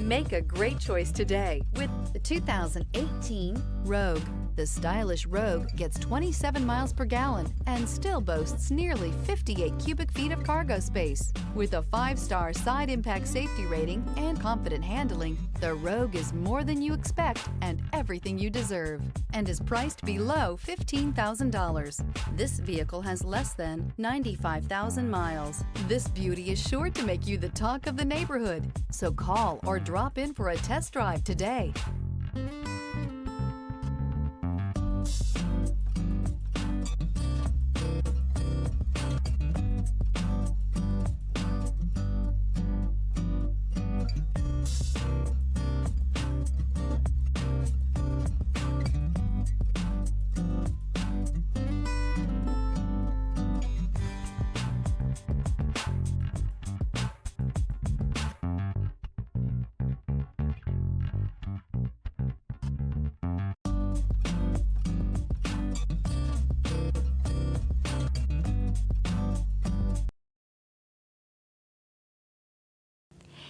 Make a great choice today with the 2018 Rogue. The stylish Rogue gets 27 miles per gallon and still boasts nearly 58 cubic feet of cargo space. With a 5-star side impact safety rating and confident handling, the Rogue is more than you expect and everything you deserve, and is priced below $15,000. This vehicle has less than 95,000 miles. This beauty is sure to make you the talk of the neighborhood. So call or drop in for a test drive today.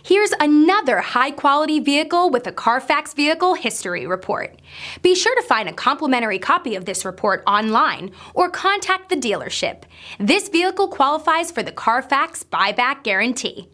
Here's another high-quality vehicle with a Carfax Vehicle History Report. Be sure to find a complimentary copy of this report online or contact the dealership. This vehicle qualifies for the Carfax Buyback Guarantee.